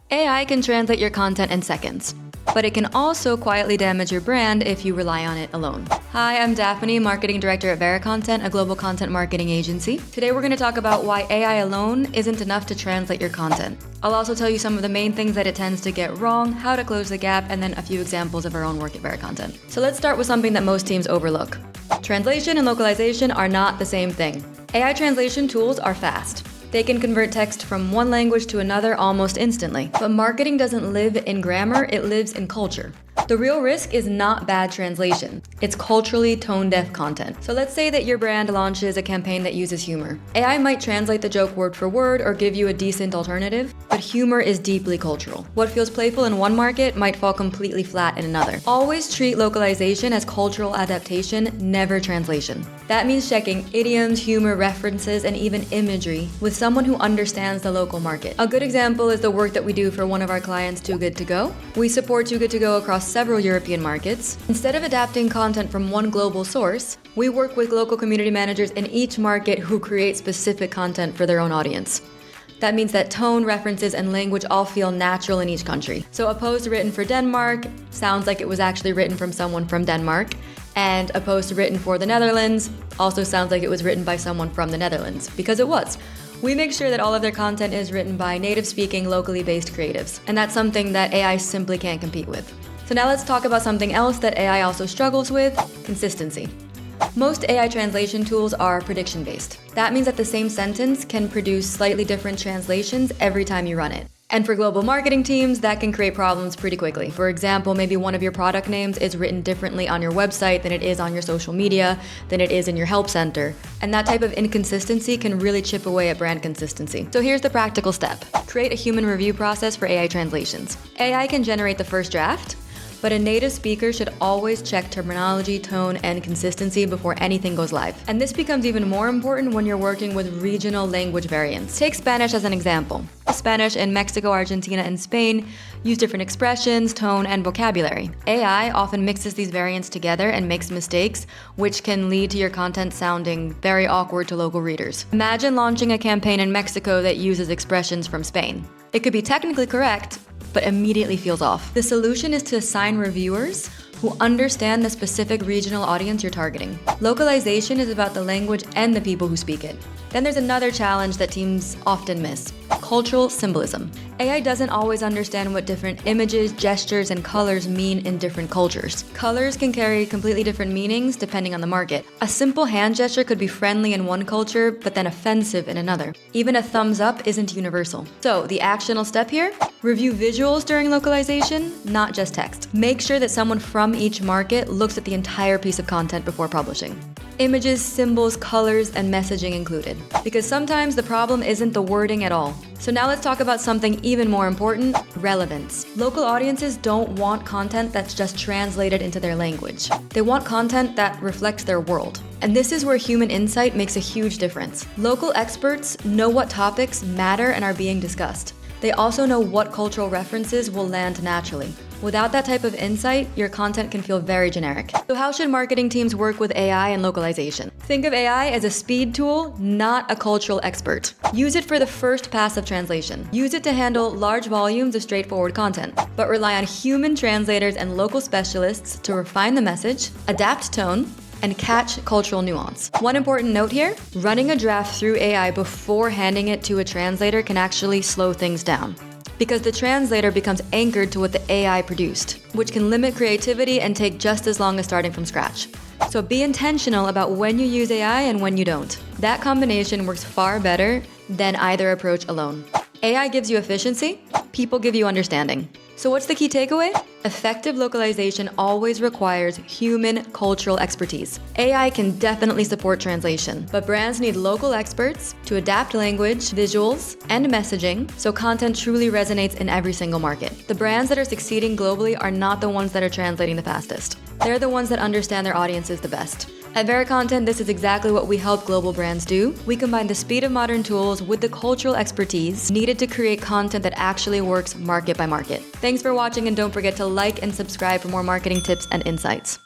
AI can translate your content in seconds, but it can also quietly damage your brand if you rely on it alone. Hi, I'm Daphne, Marketing Director at VeraContent, a global content marketing agency. Today we're going to talk about why AI alone isn't enough to translate your content. I'll also tell you some of the main things that it tends to get wrong, how to close the gap, and then a few examples of our own work at VeraContent. So let's start with something that most teams overlook. Translation and localization are not the same thing. AI translation tools are fast. They can convert text from one language to another almost instantly. But marketing doesn't live in grammar, it lives in culture. The real risk is not bad translation. It's culturally tone-deaf content. So let's say that your brand launches a campaign that uses humor. AI might translate the joke word for word or give you a decent alternative, but humor is deeply cultural. What feels playful in one market might fall completely flat in another. Always treat localization as cultural adaptation, never translation. That means checking idioms, humor, references, and even imagery with someone who understands the local market. A good example is the work that we do for one of our clients, Too Good To Go. We support Too Good To Go across several European markets. Instead of adapting content from one global source, we work with local community managers in each market who create specific content for their own audience. That means that tone, references, and language all feel natural in each country. So a post written for Denmark sounds like it was actually written from someone from Denmark, and a post written for the Netherlands also sounds like it was written by someone from the Netherlands, because it was. We make sure that all of their content is written by native-speaking, locally based creatives, and that's something that AI simply can't compete with. So now let's talk about something else that AI also struggles with: consistency. Most AI translation tools are prediction-based. That means that the same sentence can produce slightly different translations every time you run it. And for global marketing teams, that can create problems pretty quickly. For example, maybe one of your product names is written differently on your website than it is on your social media, than it is in your help center. And that type of inconsistency can really chip away at brand consistency. So here's the practical step. Create a human review process for AI translations. AI can generate the first draft, but a native speaker should always check terminology, tone, and consistency before anything goes live. And this becomes even more important when you're working with regional language variants. Take Spanish as an example. Spanish in Mexico, Argentina, and Spain use different expressions, tone, and vocabulary. AI often mixes these variants together and makes mistakes, which can lead to your content sounding very awkward to local readers. Imagine launching a campaign in Mexico that uses expressions from Spain. It could be technically correct, but immediately feels off. The solution is to assign reviewers who understand the specific regional audience you're targeting. Localization is about the language and the people who speak it. Then there's another challenge that teams often miss: cultural symbolism. AI doesn't always understand what different images, gestures, and colors mean in different cultures. Colors can carry completely different meanings depending on the market. A simple hand gesture could be friendly in one culture, but then offensive in another. Even a thumbs up isn't universal. So the actionable step here: review visuals during localization, not just text. Make sure that someone from each market looks at the entire piece of content before publishing. Images, symbols, colors, and messaging included. Because sometimes the problem isn't the wording at all. So now let's talk about something even more important: relevance. Local audiences don't want content that's just translated into their language. They want content that reflects their world. And this is where human insight makes a huge difference. Local experts know what topics matter and are being discussed. They also know what cultural references will land naturally. Without that type of insight, your content can feel very generic. So how should marketing teams work with AI and localization? Think of AI as a speed tool, not a cultural expert. Use it for the first pass of translation. Use it to handle large volumes of straightforward content, but rely on human translators and local specialists to refine the message, adapt tone, and catch cultural nuance. One important note here: running a draft through AI before handing it to a translator can actually slow things down, because the translator becomes anchored to what the AI produced, which can limit creativity and take just as long as starting from scratch. So be intentional about when you use AI and when you don't. That combination works far better than either approach alone. AI gives you efficiency, people give you understanding. So what's the key takeaway? Effective localization always requires human cultural expertise. AI can definitely support translation, but brands need local experts to adapt language, visuals, and messaging so content truly resonates in every single market. The brands that are succeeding globally are not the ones that are translating the fastest. They're the ones that understand their audiences the best. At VeraContent, this is exactly what we help global brands do. We combine the speed of modern tools with the cultural expertise needed to create content that actually works market by market. Thanks for watching, and don't forget to like and subscribe for more marketing tips and insights.